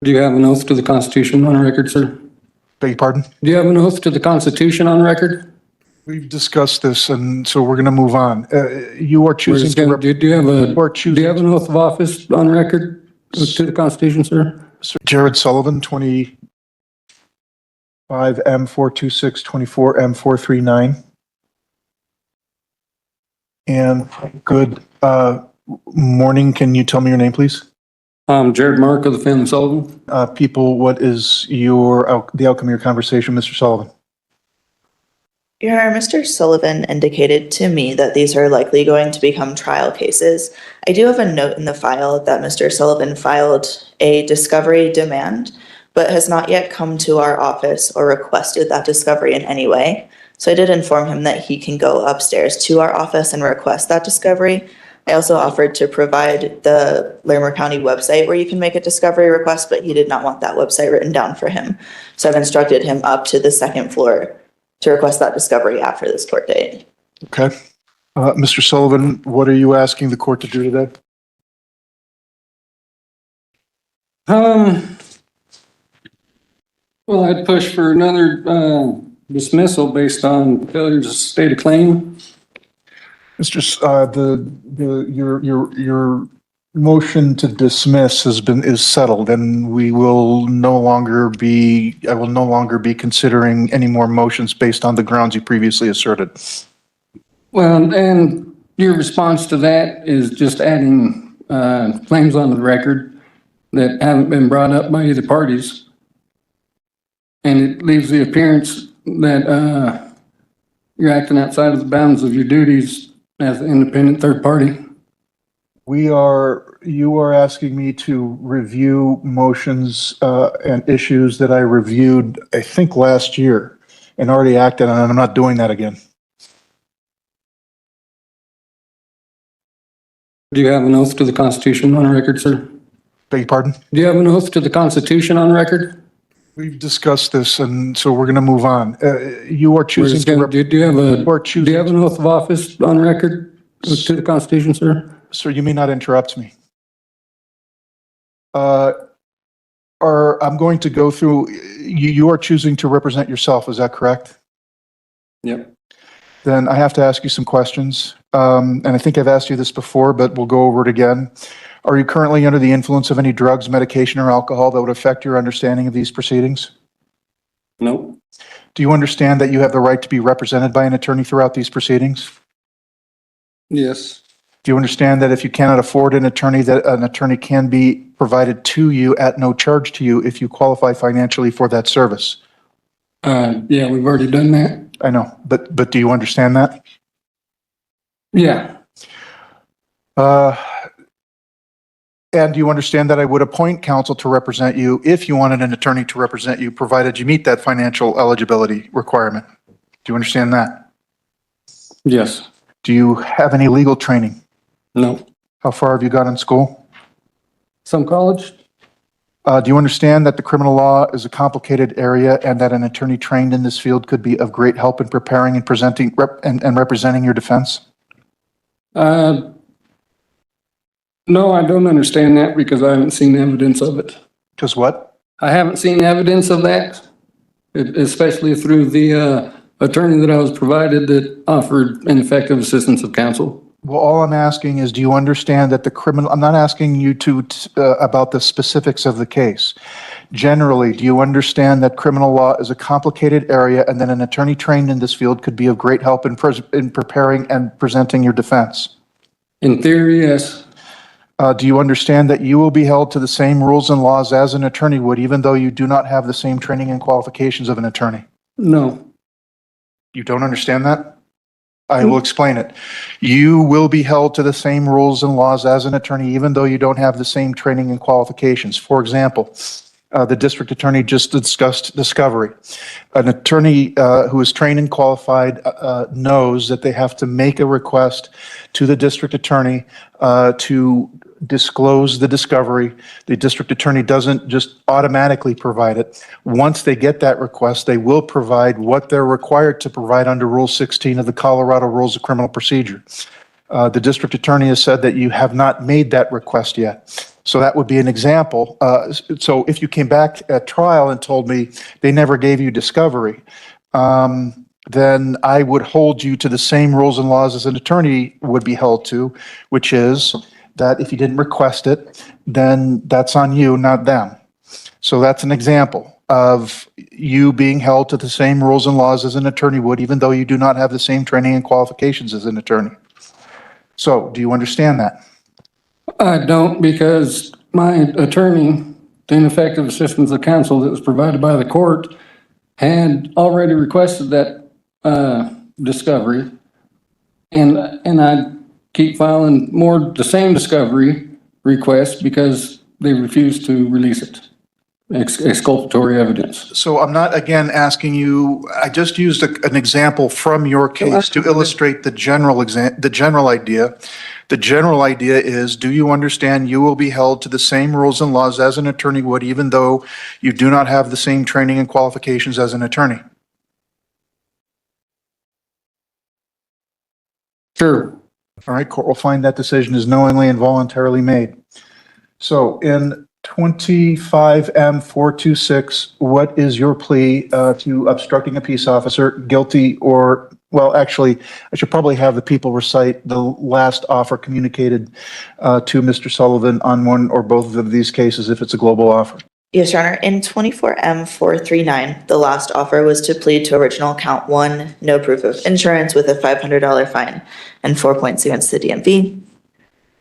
Do you have an oath to the Constitution on record, sir? Beg your pardon? Do you have an oath to the Constitution on record? We've discussed this, and so we're going to move on. You are choosing to Do you have a, or do you have an oath of office on record to the Constitution, sir? Jared Sullivan, 25 M426 24 M439. And good morning. Can you tell me your name, please? Jared Mark of the family Sullivan. People, what is the outcome of your conversation, Mr. Sullivan? Your Honor, Mr. Sullivan indicated to me that these are likely going to become trial cases. I do have a note in the file that Mr. Sullivan filed a discovery demand, but has not yet come to our office or requested that discovery in any way. So I did inform him that he can go upstairs to our office and request that discovery. I also offered to provide the Larimer County website where you can make a discovery request, but he did not want that website written down for him. So I've instructed him up to the second floor to request that discovery after this court date. Okay. Mr. Sullivan, what are you asking the court to do today? Well, I'd push for another dismissal based on failure to state a claim. Your motion to dismiss is settled, and I will no longer be considering any more motions based on the grounds you previously asserted. Well, and your response to that is just adding claims onto the record that haven't been brought up by either parties. And it leaves the appearance that you're acting outside of the bounds of your duties as an independent third party. You are asking me to review motions and issues that I reviewed, I think, last year and already acted on, and I'm not doing that again. Do you have an oath to the Constitution on record, sir? Beg your pardon? Do you have an oath to the Constitution on record? We've discussed this, and so we're going to move on. You are choosing to... Do you have an oath of office on record to the Constitution, sir? Sir, you may not interrupt me. I'm going to go through... You are choosing to represent yourself, is that correct? Yep. Then I have to ask you some questions. And I think I've asked you this before, but we'll go over it again. Are you currently under the influence of any drugs, medication, or alcohol that would affect your understanding of these proceedings? No. Do you understand that you have the right to be represented by an attorney throughout these proceedings? Yes. Do you understand that if you cannot afford an attorney, that an attorney can be provided to you at no charge to you if you qualify financially for that service? Yeah, we've already done that. I know, but do you understand that? Yeah. And do you understand that I would appoint counsel to represent you if you wanted an attorney to represent you, provided you meet that financial eligibility requirement? Do you understand that? Yes. Do you have any legal training? No. How far have you got in school? Some college? Do you understand that the criminal law is a complicated area and that an attorney trained in this field could be of great help in preparing and presenting and representing your defense? No, I don't understand that because I haven't seen evidence of it. Because what? I haven't seen evidence of that, especially through the attorney that I was provided that offered ineffective assistance of counsel. Well, all I'm asking is, do you understand that I'm not asking you about the specifics of the case. Generally, do you understand that criminal law is a complicated area and that an attorney trained in this field could be of great help in preparing and presenting your defense? In theory, yes. Do you understand that you will be held to the same rules and laws as an attorney would, even though you do not have the same training and qualifications of an attorney? No. You don't understand that? I will explain it. You will be held to the same rules and laws as an attorney, even though you don't have the same training and qualifications. For example, the district attorney just discussed discovery. An attorney who is trained and qualified knows that they have to make a request to the district attorney to disclose the discovery. The district attorney doesn't just automatically provide it. Once they get that request, they will provide what they're required to provide under Rule 16 of the Colorado Rules of Criminal Procedure. The district attorney has said that you have not made that request yet. So that would be an example. So if you came back at trial and told me they never gave you discovery, then I would hold you to the same rules and laws as an attorney would be held to, which is that if you didn't request it, then that's on you, not them. So that's an example of you being held to the same rules and laws as an attorney would, even though you do not have the same training and qualifications as an attorney. So do you understand that? I don't, because my attorney, the ineffective assistance of counsel that was provided by the court, had already requested that discovery, and I keep filing the same discovery requests because they refuse to release it. Exculpatory evidence. So I'm not, again, asking you, I just used an example from your case to illustrate the general idea. The general idea is, do you understand you will be held to the same rules and laws as an attorney would, even though you do not have the same training and qualifications as an attorney? Sure. All right, court will find that decision is knowingly and voluntarily made. So in 25M426, what is your plea to obstructing a peace officer, guilty or, well, actually, I should probably have the people recite the last offer communicated to Mr. Sullivan on one or both of these cases if it's a global offer. Yes, Your Honor. In 24M439, the last offer was to plead to original count 1, no proof of insurance with a $500 fine and 4 points against the DMV.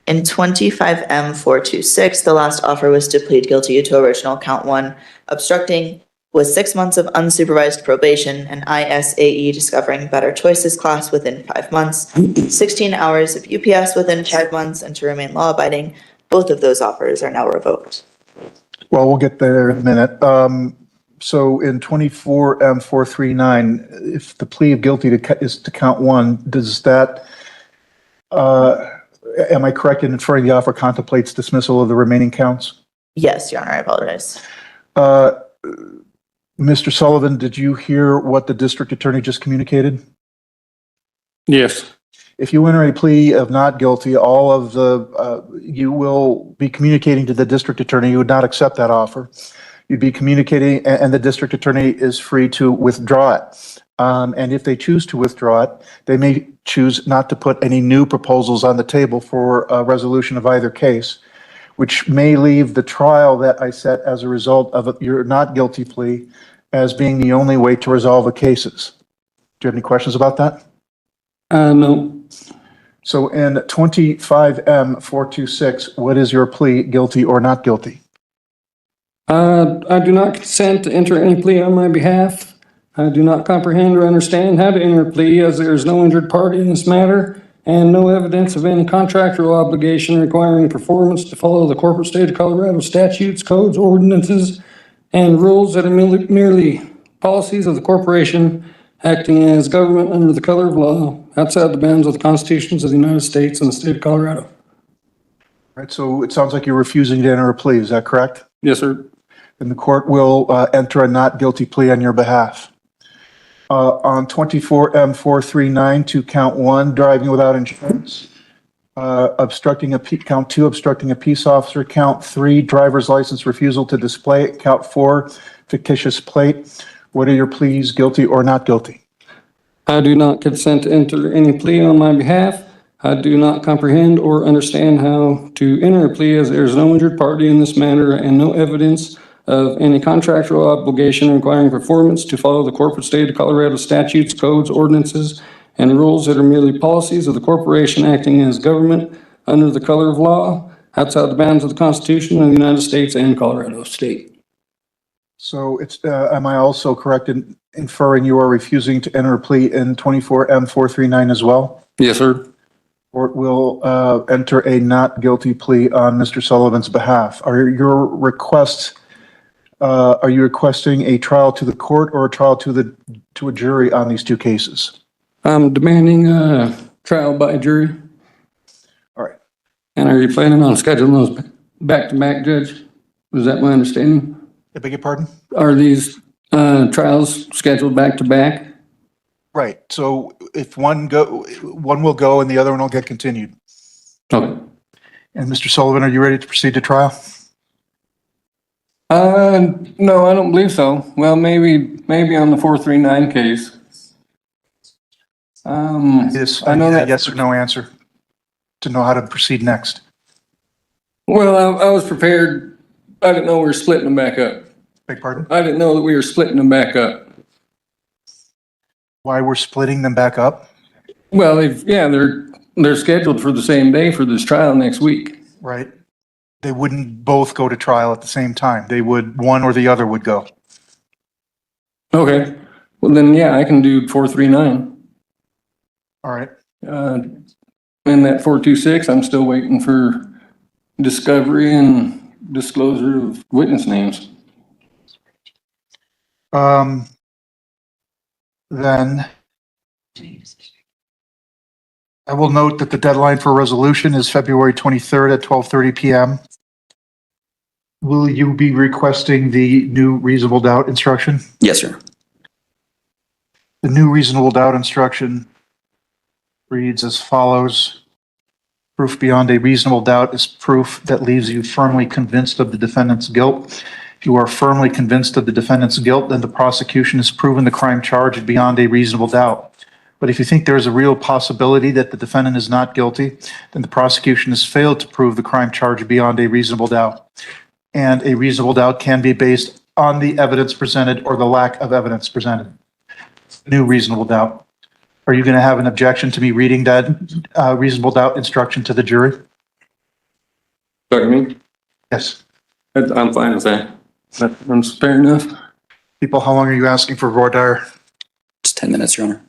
In 25M426, the last offer was to plead guilty to original count 1, obstructing with 6 months of unsupervised probation and ISAE discovering better choices class within 5 months, 16 hours of UPS within 5 months, and to remain law-abiding. Both of those offers are now revoked. Well, we'll get there in a minute. So in 24M439, if the plea of guilty is to count 1, does that, am I correct in inferring the offer contemplates dismissal of the remaining counts? Yes, Your Honor, I apologize. Mr. Sullivan, did you hear what the district attorney just communicated? Yes. If you enter a plea of not guilty, all of you will be communicating to the district attorney you would not accept that offer. You'd be communicating, and the district attorney is free to withdraw it. And if they choose to withdraw it, they may choose not to put any new proposals on the table for a resolution of either case, which may leave the trial that I set as a result of your not guilty plea as being the only way to resolve the cases. Do you have any questions about that? No. So in 25M426, what is your plea, guilty or not guilty? I do not consent to enter any plea on my behalf. I do not comprehend or understand how to enter a plea, as there is no injured party in this matter and no evidence of any contractual obligation requiring performance to follow the corporate state of Colorado statutes, codes, ordinances, and rules that are merely policies of the corporation acting as government under the color of law outside the bounds of the constitutions of the United States and the state of Colorado. All right, so it sounds like you're refusing to enter a plea, is that correct? Yes, sir. And the court will enter a not guilty plea on your behalf. On 24M439 to count 1, driving without insurance, count 2, obstructing a peace officer, count 3, driver's license refusal to display it, count 4, fictitious plate. What are your pleas, guilty or not guilty? I do not consent to enter any plea on my behalf. I do not comprehend or understand how to enter a plea, as there is no injured party in this matter and no evidence of any contractual obligation requiring performance to follow the corporate state of Colorado statutes, codes, ordinances, and rules that are merely policies of the corporation acting as government under the color of law outside the bounds of the Constitution of the United States and Colorado State. So it's, am I also correct in inferring you are refusing to enter a plea in 24M439 as well? Yes, sir. Court will enter a not guilty plea on Mr. Sullivan's behalf. Are you requesting a trial to the court or a trial to a jury on these two cases? I'm demanding a trial by jury. All right. And are you planning on scheduling those back-to-back, Judge? Is that my understanding? I beg your pardon? Are these trials scheduled back-to-back? Right. So if one will go and the other one will get continued. Okay. And Mr. Sullivan, are you ready to proceed to trial? No, I don't believe so. Well, maybe on the 439 case. Yes, I know that. yes or no answer to know how to proceed next. Well, I was prepared. I didn't know we were splitting them back up. Beg pardon? I didn't know that we were splitting them back up. Why we're splitting them back up? Well, they're scheduled for the same day for this trial next week. Right. They wouldn't both go to trial at the same time. They would, one or the other would go. Okay. Well, then, yeah, I can do 439. All right. And that 426, I'm still waiting for discovery and disclosure of witness names. Then I will note that the deadline for resolution is February 23rd at 12:30 PM. Will you be requesting the new reasonable doubt instruction? Yes, sir. The new reasonable doubt instruction reads as follows. Proof beyond a reasonable doubt is proof that leaves you firmly convinced of the defendant's guilt. If you are firmly convinced of the defendant's guilt, then the prosecution has proven the crime charged beyond a reasonable doubt. But if you think there is a real possibility that the defendant is not guilty, then the prosecution has failed to prove the crime charged beyond a reasonable doubt. And a reasonable doubt can be based on the evidence presented or the lack of evidence presented. New reasonable doubt. Are you going to have an objection to me reading that reasonable doubt instruction to the jury? Pardon me? Yes. I'm fine with that. That's fair enough. People, how long are you asking for voir dire? It's 10 minutes, Your Honor.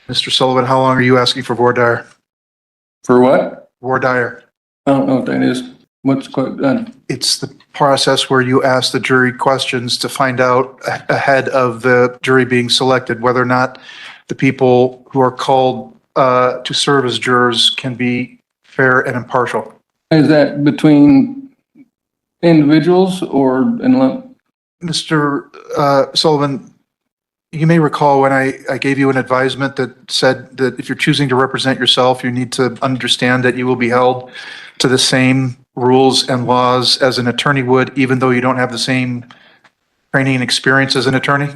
Mr. Sullivan, how long are you asking for voir dire? For what? Voir dire. I don't know what that is. What's quite done? It's the process where you ask the jury questions to find out ahead of the jury being selected, whether or not the people who are called to serve as jurors can be fair and impartial. Is that between individuals or in lump? Mr. Sullivan, you may recall when I gave you an advisement that said that if you're choosing to represent yourself, you need to understand that you will be held to the same rules and laws as an attorney would, even though you don't have the same training and experience as an attorney.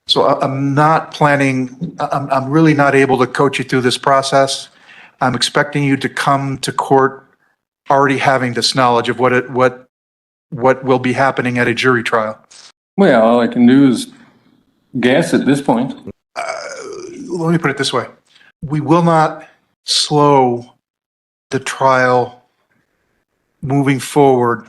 So I'm not planning, I'm really not able to coach you through this process. I'm expecting you to come to court already having this knowledge of what will be happening at a jury trial. Well, all I can do is guess at this point. Let me put it this way. We will not slow the trial moving forward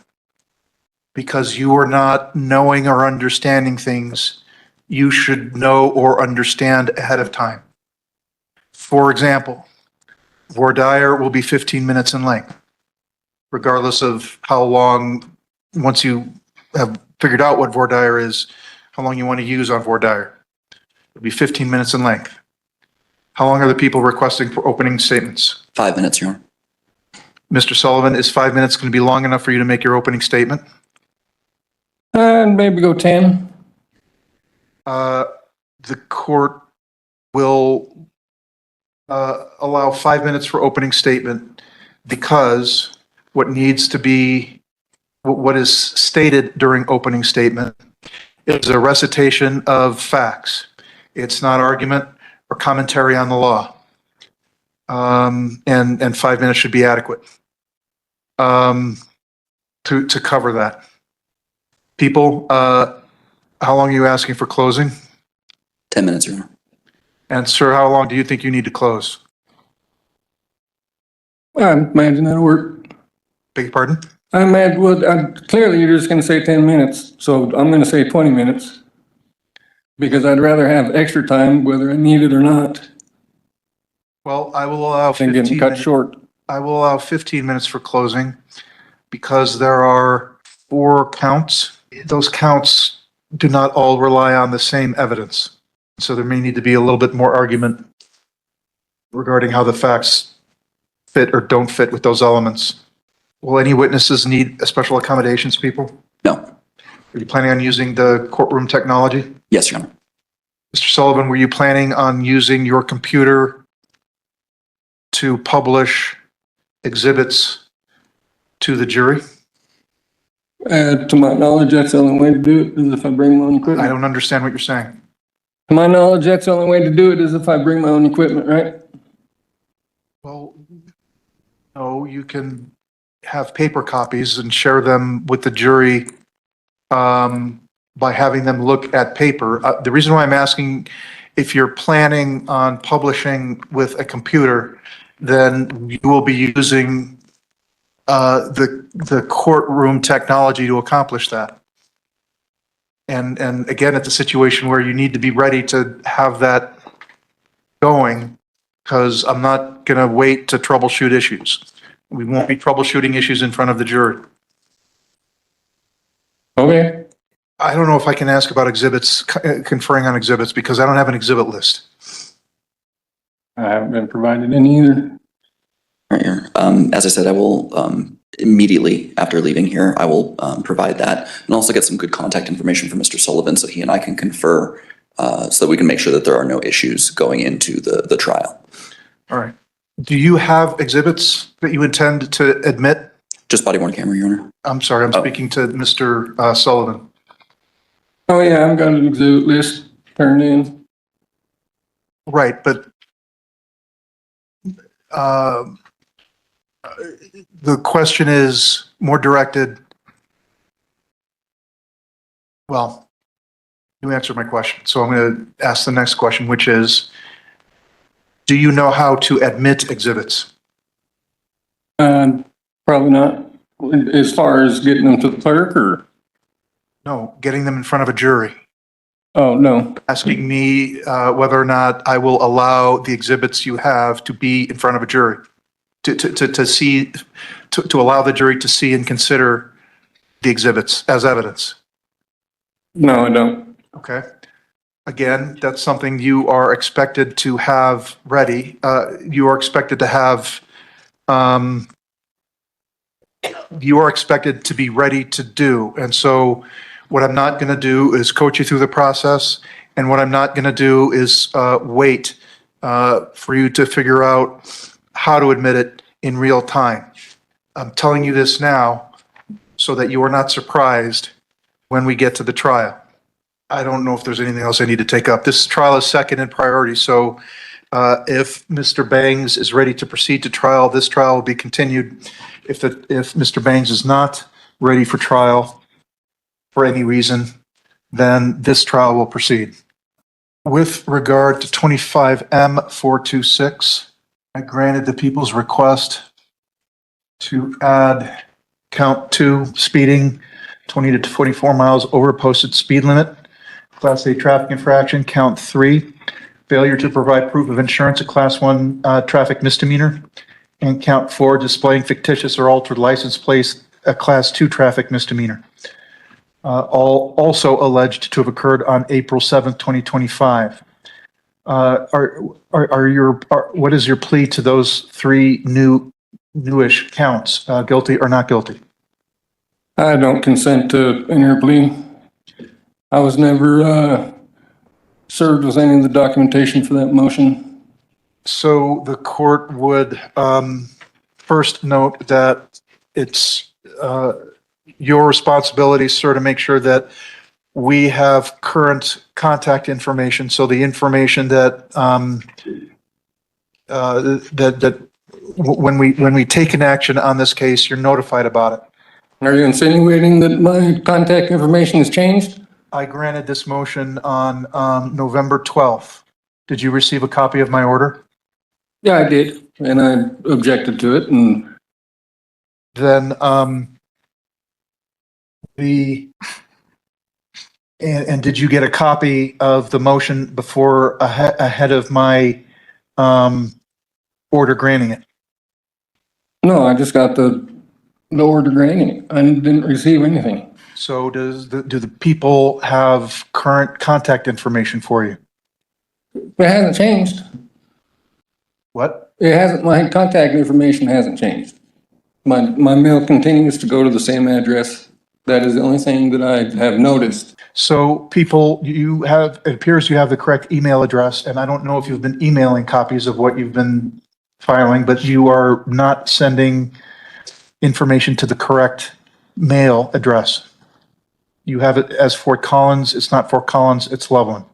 because you are not knowing or understanding things you should know or understand ahead of time. For example, voir dire will be 15 minutes in length, regardless of how long, once you have figured out what voir dire is, how long you want to use on voir dire. It'll be 15 minutes in length. How long are the people requesting for opening statements? 5 minutes, Your Honor. Mr. Sullivan, is 5 minutes going to be long enough for you to make your opening statement? Maybe go 10. The court will allow 5 minutes for opening statement because what needs to be, what is stated during opening statement is a recitation of facts. It's not argument or commentary on the law. And 5 minutes should be adequate to cover that. People, how long are you asking for closing? 10 minutes, Your Honor. And sir, how long do you think you need to close? I imagine that'll work. Beg your pardon? I imagine, well, clearly you're just going to say 10 minutes, so I'm going to say 20 minutes. Because I'd rather have extra time, whether I need it or not, Well, I will allow than 15 getting cut minutes. short. I will allow 15 minutes for closing because there are 4 counts. Those counts do not all rely on the same evidence. So there may need to be a little bit more argument regarding how the facts fit or don't fit with those elements. Will any witnesses need special accommodations, people? No. Are you planning on using the courtroom technology? Yes, Your Honor. Mr. Sullivan, were you planning on using your computer to publish exhibits to the jury? To my knowledge, that's the only way to do it, is if I bring my own I equipment. don't understand what you're saying. To my knowledge, that's the only way to do it, is if I bring my own equipment, right? Well, no, you can have paper copies and share them with the jury by having them look at paper. The reason why I'm asking, if you're planning on publishing with a computer, then you will be using the courtroom technology to accomplish that. And again, it's a situation where you need to be ready to have that going, because I'm not going to wait to troubleshoot issues. We won't be troubleshooting issues in front of the jury. Okay. I don't know if I can ask about exhibits, conferring on exhibits, because I don't have an exhibit list. I haven't been provided any either. Right here. As I said, I will, immediately after leaving here, I will, provide that and also get some good contact information from Mr. Sullivan so he and I can confer, so that we can make sure that there are no issues going into the trial. All right. Do you have exhibits that you intend to admit? Just body worn camera, Your Honor. I'm sorry, I'm Oh. speaking to Mr. Sullivan. Oh, yeah, I've got an exhibit list turned in. Right, but the question is more directed. Well, you answered my question, so I'm going to ask the next question, which is, do you know how to admit exhibits? Probably not. As far as getting them to the clerk, or? No, getting them in front of a jury. Oh, no. Asking me whether or not I will allow the exhibits you have to be in front of a jury, to see, to allow the jury to see and consider the exhibits as evidence. No, I don't. Okay. Again, that's something you are expected to have ready. You are expected to have, you are expected to be ready to do. And so what I'm not going to do is coach you through the process. And what I'm not going to do is wait for you to figure out how to admit it in real time. I'm telling you this now so that you are not surprised when we get to the trial. I don't know if there's anything else I need to take up. This trial is second in priority, so if Mr. Bangs is ready to proceed to trial, this trial will be continued. If Mr. Bangs is not ready for trial for any reason, then this trial will proceed. With regard to 25M426, I granted the people's request to add count 2 speeding 20 to 24 miles over posted speed limit. Class A traffic infraction, count 3, failure to provide proof of insurance, a class 1 traffic misdemeanor. And count 4, displaying fictitious or altered license plates, a class 2 traffic misdemeanor. All also alleged to have occurred on April 7th, 2025. What is your plea to those 3 newish counts, guilty or not guilty? I don't consent to enter a plea. I was never served with any of the documentation for that motion. So the court would first note that it's your responsibility, sir, to make sure that we have current contact information. So the information that when we take an action on this case, you're notified about it. Are you insinuating that my contact information has changed? I granted this motion on November 12th. Did you receive a copy of my order? Yeah, I did, and I objected to it, and Then and did you get a copy of the motion before ahead of my order granting it? no, I just got the order granting it. I didn't receive anything. So do the people have current contact information for you? It hasn't changed. What? It hasn't, my contact information hasn't changed. My mail continues to go to the same address. That is the only thing that I have noticed. So people, it appears you have the correct email address, and I don't know if you've been emailing copies of what you've been filing, but you are not sending information to the correct mail address. You have it as Fort Collins. It's not Fort Collins, it's Loveland.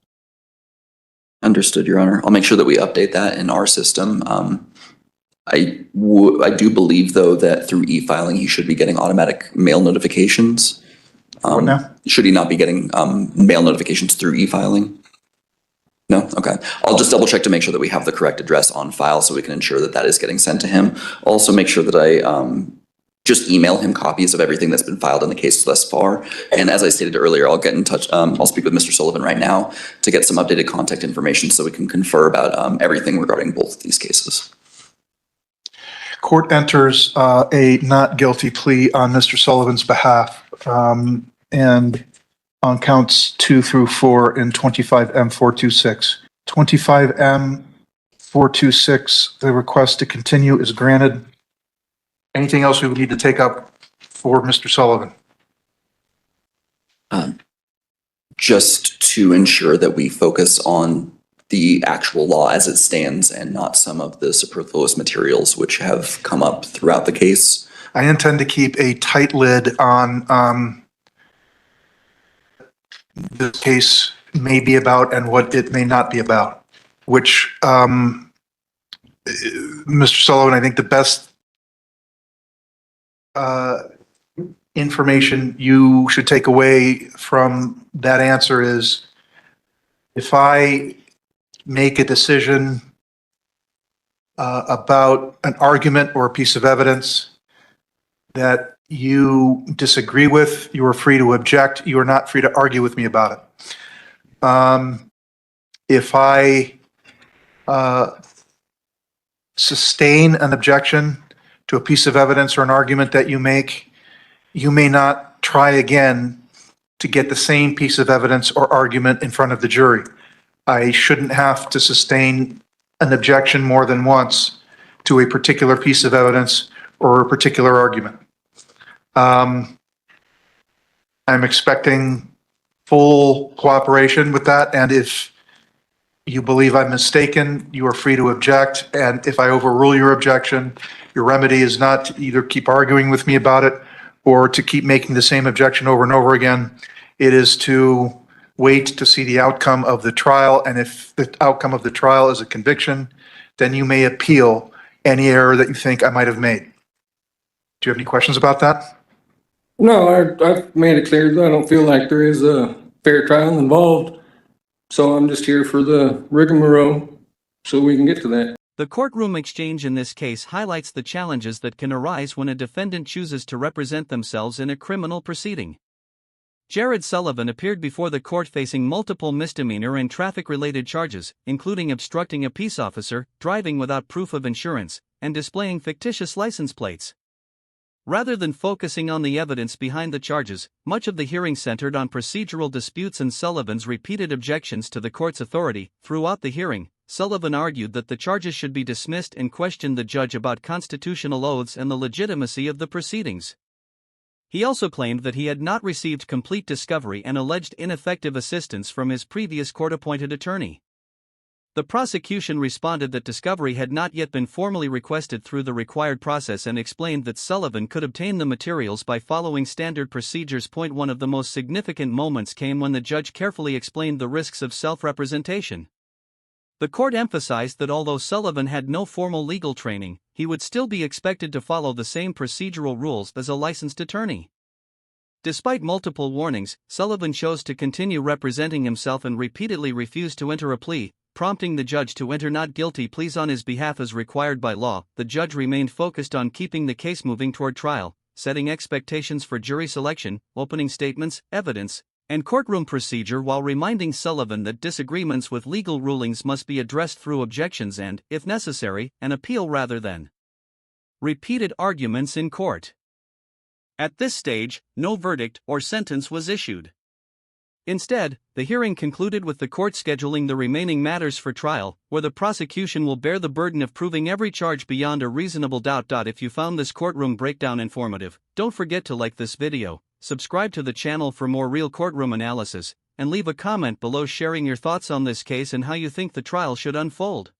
Understood, Your Honor. I'll make sure that we update that in our system. I do believe, though, that through e-filing, he should be getting automatic mail notifications. What now? Should he not be getting mail notifications through e-filing? No? Okay. I'll just double check to make sure that we have the correct address on file so we can ensure that that is getting sent to him. Also make sure that I just email him copies of everything that's been filed in the case thus far. And as I stated earlier, I'll get in touch, I'll speak with Mr. Sullivan right now to get some updated contact information so we can confer about everything regarding both of these cases. Court enters a not guilty plea on Mr. Sullivan's behalf, and on counts 2 through 4 in 25M426. 25M426, the request to continue is granted. Anything else we would need to take up for Mr. Sullivan? Just to ensure that we focus on the actual law as it stands and not some of the superfluous materials which have come up throughout the case. I intend to keep a tight lid on this case may be about and what it may not be about, which, Mr. Sullivan, I think the best information you should take away from that answer is if I make a decision about an argument or a piece of evidence that you disagree with, you are free to object. You are not free to argue with me about it. If I sustain an objection to a piece of evidence or an argument that you make, you may not try again to get the same piece of evidence or argument in front of the jury. I shouldn't have to sustain an objection more than once to a particular piece of evidence or a particular argument. I'm expecting full cooperation with that, and if you believe I'm mistaken, you are free to object, and if I overrule your objection, your remedy is not to either keep arguing with me about it or to keep making the same objection over and over again. It is to wait to see the outcome of the trial, and if the outcome of the trial is a conviction, then you may appeal any error that you think I might have made. Do you have any questions about that? No, I've made it clear that I don't feel like there is a fair trial involved. So I'm just here for the rigmarole so we can get to that. The courtroom exchange in this case highlights the challenges that can arise when a defendant chooses to represent themselves in a criminal proceeding. Jared Sullivan appeared before the court facing multiple misdemeanor and traffic-related charges, including obstructing a peace officer, driving without proof of insurance, and displaying fictitious license plates. Rather than focusing on the evidence behind the charges, much of the hearing centered on procedural disputes and Sullivan's repeated objections to the court's authority. Throughout the hearing, Sullivan argued that the charges should be dismissed and questioned the judge about constitutional oaths and the legitimacy of the proceedings. He also claimed that he had not received complete discovery and alleged ineffective assistance from his previous court-appointed attorney. The prosecution responded that discovery had not yet been formally requested through the required process and explained that Sullivan could obtain the materials by following standard procedures. One of the most significant moments came when the judge carefully explained the risks of self-representation. The court emphasized that although Sullivan had no formal legal training, he would still be expected to follow the same procedural rules as a licensed attorney. Despite multiple warnings, Sullivan chose to continue representing himself and repeatedly refused to enter a plea, prompting the judge to enter not guilty pleas on his behalf as required by law. The judge remained focused on keeping the case moving toward trial, setting expectations for jury selection, opening statements, evidence, and courtroom procedure while reminding Sullivan that disagreements with legal rulings must be addressed through objections and, if necessary, an appeal rather than repeated arguments in court. At this stage, no verdict or sentence was issued. Instead, the hearing concluded with the court scheduling the remaining matters for trial, where the prosecution will bear the burden of proving every charge beyond a reasonable doubt. If you found this courtroom breakdown informative, don't forget to like this video, subscribe to the channel for more real courtroom analysis, and leave a comment below sharing your thoughts on this case and how you think the trial should unfold.